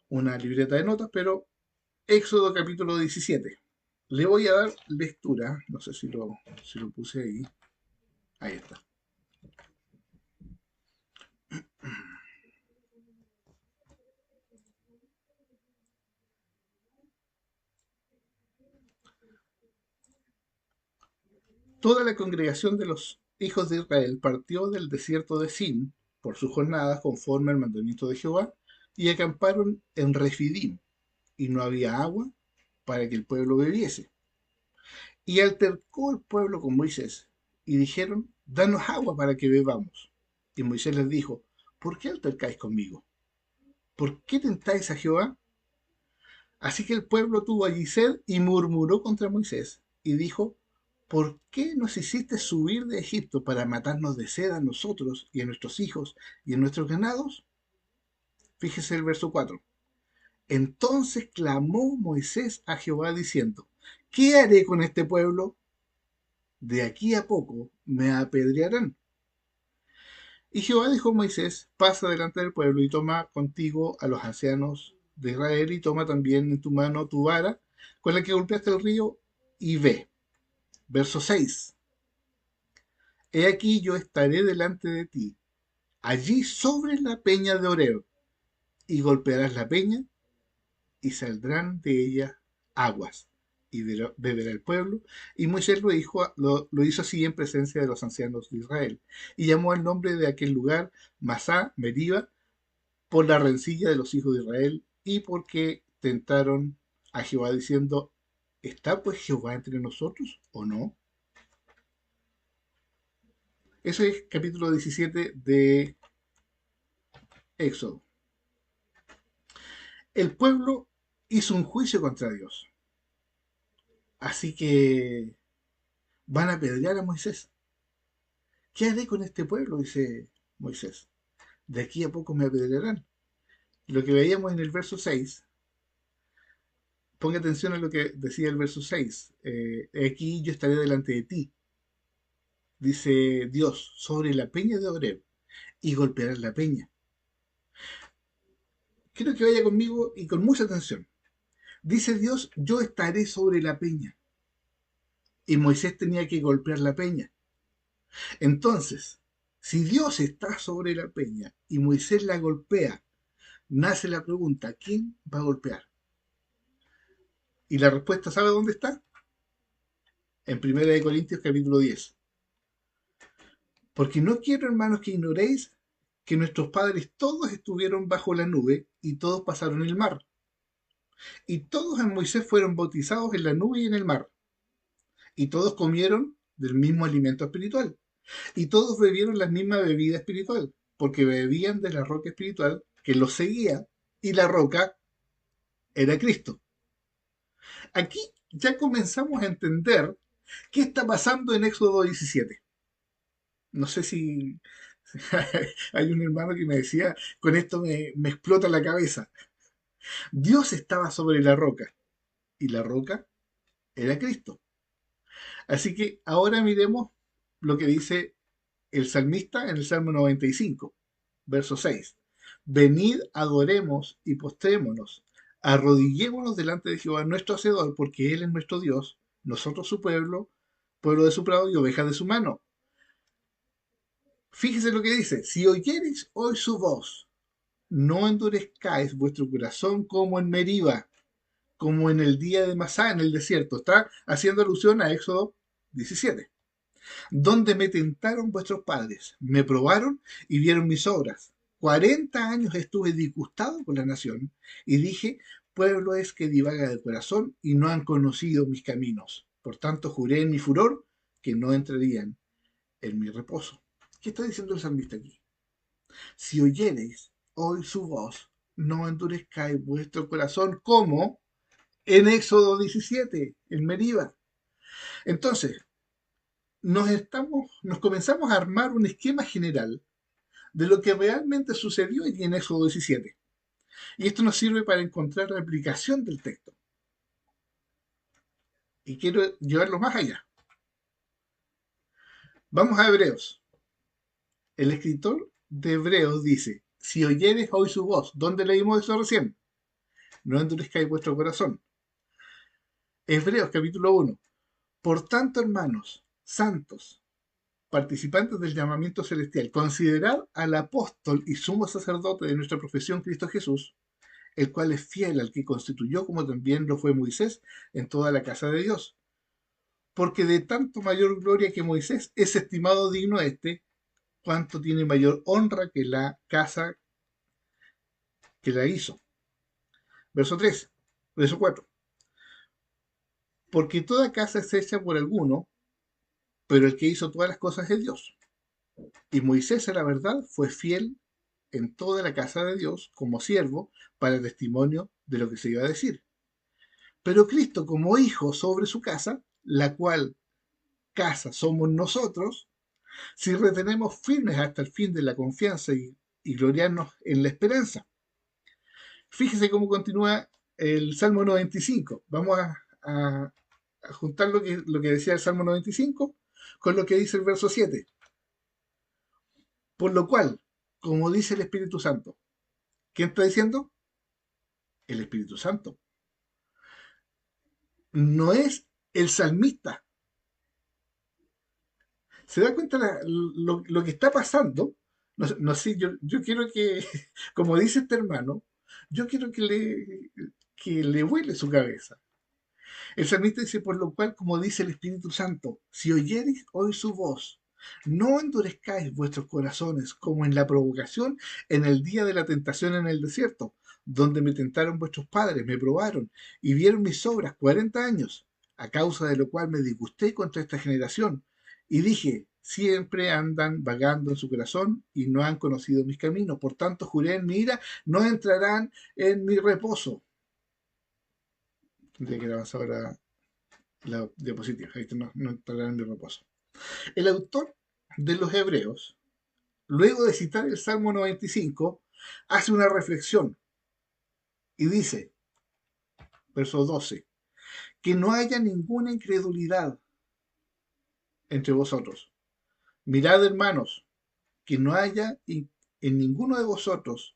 una libreta de notas, pero Éxodo capítulo 17. Le voy a dar lectura, no sé si lo puse ahí. Ahí está. Toda la congregación de los hijos de Israel partió del desierto de Sin por sus jornadas conforme al mandamiento de Jehová y acamparon en Refidim y no había agua para que el pueblo bebiese. Y altercó el pueblo con Moisés y dijeron, danos agua para que bebamos. Y Moisés les dijo, ¿por qué altercáis conmigo? ¿Por qué tentáis a Jehová? Así que el pueblo tuvo allí sed y murmuró contra Moisés y dijo, ¿por qué nos hiciste subir de Egipto para matarnos de sed a nosotros y a nuestros hijos y a nuestros ganados? Fíjese el verso 4. Entonces clamó Moisés a Jehová diciendo, ¿qué haré con este pueblo? De aquí a poco me apedrearán. Y Jehová dijo a Moisés, pasa delante del pueblo y toma contigo a los ancianos de Israel y toma también en tu mano tu vara con la que golpeaste el río y ve. Verso 6. He aquí yo estaré delante de ti, allí sobre la peña de Oreb, y golpearás la peña y saldrán de ella aguas y beberá el pueblo. Y Moisés lo hizo así en presencia de los ancianos de Israel. Y llamó el nombre de aquel lugar Masá, Meriba, por la rencilla de los hijos de Israel y porque tentaron a Jehová diciendo, ¿está pues Jehová entre nosotros o no? Eso es capítulo 17 de Éxodo. El pueblo hizo un juicio contra Dios, así que van a apedrear a Moisés. ¿Qué haré con este pueblo? Dice Moisés. De aquí a poco me apedrearán. Lo que veíamos en el verso 6, ponga atención a lo que decía el verso 6. Aquí yo estaré delante de ti, dice Dios, sobre la peña de Oreb, y golpearás la peña. Quiero que vaya conmigo y con mucha atención. Dice Dios, yo estaré sobre la peña. Y Moisés tenía que golpear la peña. Entonces, si Dios está sobre la peña y Moisés la golpea, nace la pregunta, ¿quién va a golpear? Y la respuesta, ¿sabe dónde está? En 1 Corintios capítulo 10. Porque no quiero, hermanos, que ignoréis que nuestros padres todos estuvieron bajo la nube y todos pasaron el mar. Y todos en Moisés fueron bautizados en la nube y en el mar. Y todos comieron del mismo alimento espiritual. Y todos bebieron la misma bebida espiritual, porque bebían de la roca espiritual que los seguía, y la roca era Cristo. Aquí ya comenzamos a entender qué está pasando en Éxodo 17. No sé si hay un hermano que me decía, con esto me explota la cabeza. Dios estaba sobre la roca y la roca era Cristo. Así que ahora miremos lo que dice el salmista en el Salmo 95, verso 6. Venid, adoremos y postrémonos, arrodillémonos delante de Jehová nuestro Hacedor, porque Él es nuestro Dios, nosotros su pueblo, pueblo de su prado y ovejas de su mano. Fíjese lo que dice, si oyereis hoy su voz, no endurezcáis vuestro corazón como en Meriba, como en el día de Masá en el desierto. Está haciendo alusión a Éxodo 17. Donde me tentaron vuestros padres, me probaron y vieron mis obras. 40 años estuve disgustado con la nación y dije, pueblo es que divaga de corazón y no han conocido mis caminos. Por tanto, juré en mi furor que no entrarían en mi reposo. ¿Qué está diciendo el salmista aquí? Si oyereis hoy su voz, no endurezcáis vuestro corazón como en Éxodo 17, en Meriba. Entonces, nos comenzamos a armar un esquema general de lo que realmente sucedió allí en Éxodo 17. Y esto nos sirve para encontrar la aplicación del texto. Y quiero llevarlo más allá. Vamos a Hebreos. El escritor de Hebreos dice, si oyeres hoy su voz, ¿dónde leímos eso recién? No endurezcáis vuestro corazón. Hebreos capítulo 1. Por tanto, hermanos, santos, participantes del llamamiento celestial, considerad al apóstol y sumo sacerdote de nuestra profesión, Cristo Jesús, el cual es fiel al que constituyó, como también lo fue Moisés, en toda la casa de Dios. Porque de tanto mayor gloria que Moisés es estimado digno este, cuanto tiene mayor honra que la casa que la hizo. Verso 3, verso 4. Porque toda casa es hecha por alguno, pero el que hizo todas las cosas es Dios. Y Moisés, a la verdad, fue fiel en toda la casa de Dios como siervo para testimonio de lo que se iba a decir. Pero Cristo como hijo sobre su casa, la cual casa somos nosotros, si retenemos firmes hasta el fin de la confianza y gloriarnos en la esperanza. Fíjese cómo continúa el Salmo 95. Vamos a juntar lo que decía el Salmo 95 con lo que dice el verso 7. Por lo cual, como dice el Espíritu Santo, ¿quién está diciendo? El Espíritu Santo. No es el salmista. ¿Se da cuenta lo que está pasando? No, no sé, yo quiero que, como dice este hermano, yo quiero que le vuele su cabeza. El salmista dice, por lo cual, como dice el Espíritu Santo, si oyereis hoy su voz, no endurezcáis vuestros corazones como en la provocación en el día de la tentación en el desierto, donde me tentaron vuestros padres, me probaron y vieron mis obras 40 años, a causa de lo cual me disgusté contra esta generación. Y dije, siempre andan vagando en su corazón y no han conocido mis caminos. Por tanto, juré en mi ira, no entrarán en mi reposo. Tendría que avanzar ahora la diapositiva, ahí no entrarán en mi reposo. El autor de los Hebreos, luego de citar el Salmo 95, hace una reflexión y dice, verso 12, que no haya ninguna incredulidad entre vosotros. Mirad, hermanos, que no haya en ninguno de vosotros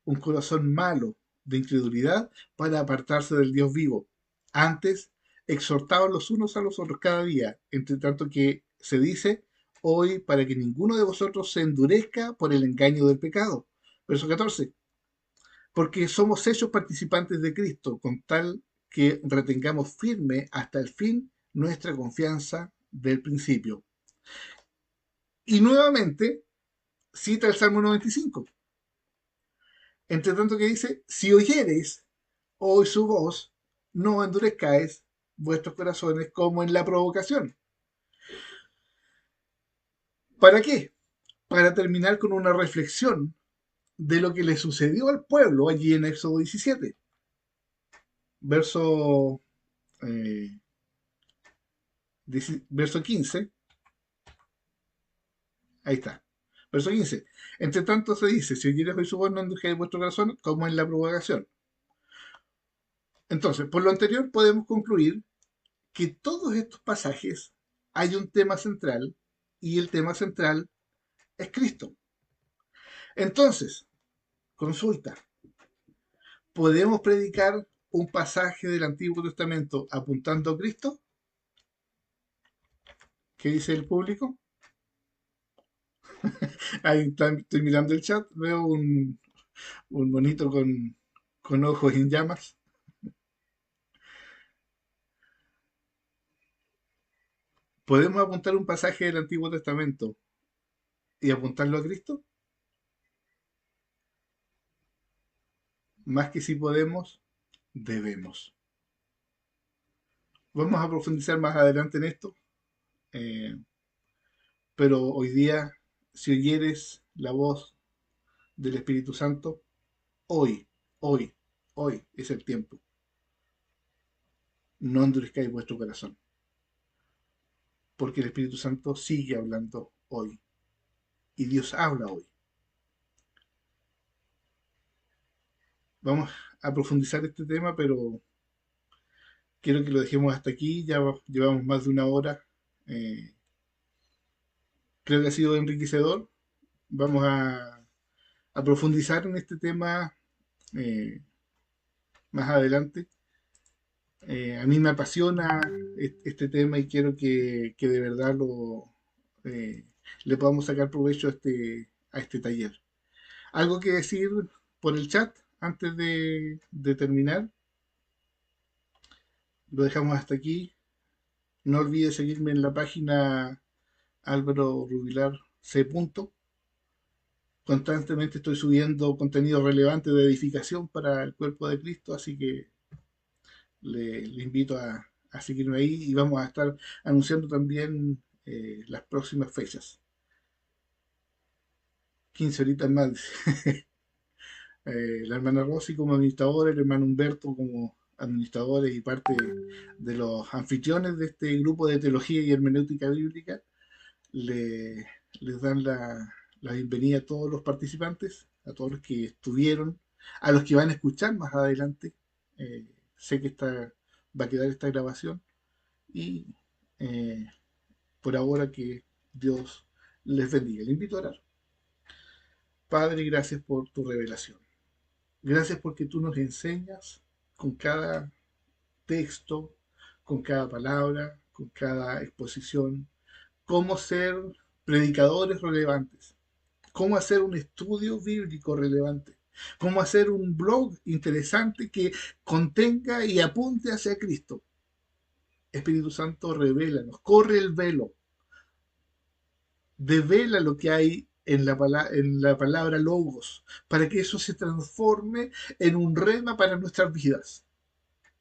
un corazón malo de incredulidad para apartarse del Dios vivo. Antes, exhortaos los unos a los otros cada día, entre tanto que se dice hoy para que ninguno de vosotros se endurezca por el engaño del pecado. Verso 14. Porque somos hechos participantes de Cristo, con tal que retengamos firme hasta el fin nuestra confianza del principio. Y nuevamente cita el Salmo 95. Entre tanto que dice, si oyereis hoy su voz, no endurezcáis vuestros corazones como en la provocación. ¿Para qué? Para terminar con una reflexión de lo que le sucedió al pueblo allí en Éxodo 17, verso, eh, verso 15, ahí está, verso 15. Entre tanto se dice, si oyeres hoy su voz, no endurezcáis vuestro corazón como en la provocación. Entonces, por lo anterior podemos concluir que todos estos pasajes hay un tema central y el tema central es Cristo. Entonces, consulta, ¿podemos predicar un pasaje del Antiguo Testamento apuntando a Cristo? ¿Qué dice el público? Ahí estoy mirando el chat, veo un monito con ojos en llamas. ¿Podemos apuntar un pasaje del Antiguo Testamento y apuntarlo a Cristo? Más que si podemos, debemos. Vamos a profundizar más adelante en esto, eh, pero hoy día, si oyeres la voz del Espíritu Santo, hoy, hoy, hoy es el tiempo. No endurezcáis vuestro corazón, porque el Espíritu Santo sigue hablando hoy y Dios habla hoy. Vamos a profundizar este tema, pero quiero que lo dejemos hasta aquí. Ya llevamos más de una hora. Eh, Creo que ha sido enriquecedor. Vamos a profundizar en este tema eh, más adelante. A mí me apasiona este tema y quiero que de verdad eh, le podamos sacar provecho a este taller. ¿Algo que decir por el chat antes de terminar? Lo dejamos hasta aquí. No olvides seguirme en la página Álvaro Rubilar C. Constantemente estoy subiendo contenido relevante de edificación para el cuerpo de Cristo, así que le invito a seguirme ahí y vamos a estar anunciando también las próximas fechas. 15 horitas más. La hermana Rosy como administradora, el hermano Humberto como administradores y parte de los anfitriones de este grupo de teología y hermenéutica bíblica, le, les dan la bienvenida a todos los participantes, a todos los que estuvieron, a los que van a escuchar más adelante. Eh, Sé que va a quedar esta grabación y eh, por ahora que Dios les bendiga. Le invito a orar. Padre, gracias por tu revelación. Gracias porque tú nos enseñas con cada texto, con cada palabra, con cada exposición, cómo ser predicadores relevantes, cómo hacer un estudio bíblico relevante, cómo hacer un blog interesante que contenga y apunte hacia Cristo. Espíritu Santo, revélanos, corre el velo, devela lo que hay en la palabra logos, para que eso se transforme en un rema para nuestras vidas.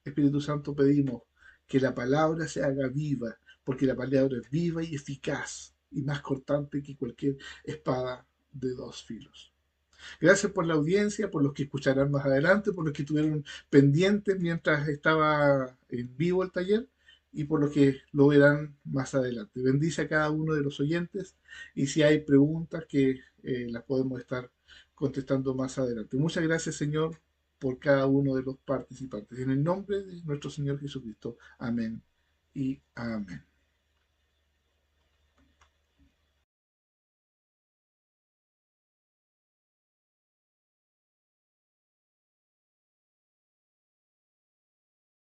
Espíritu Santo, pedimos que la palabra se haga viva, porque la palabra es viva y eficaz y más cortante que cualquier espada de dos filos. Gracias por la audiencia, por los que escucharán más adelante, por los que estuvieron pendientes mientras estaba en vivo el taller y por los que lo verán más adelante. Bendice a cada uno de los oyentes y si hay preguntas que las podemos estar contestando más adelante. Muchas gracias, Señor, por cada uno de los participantes. En el nombre de nuestro Señor Jesucristo. Amén y amén.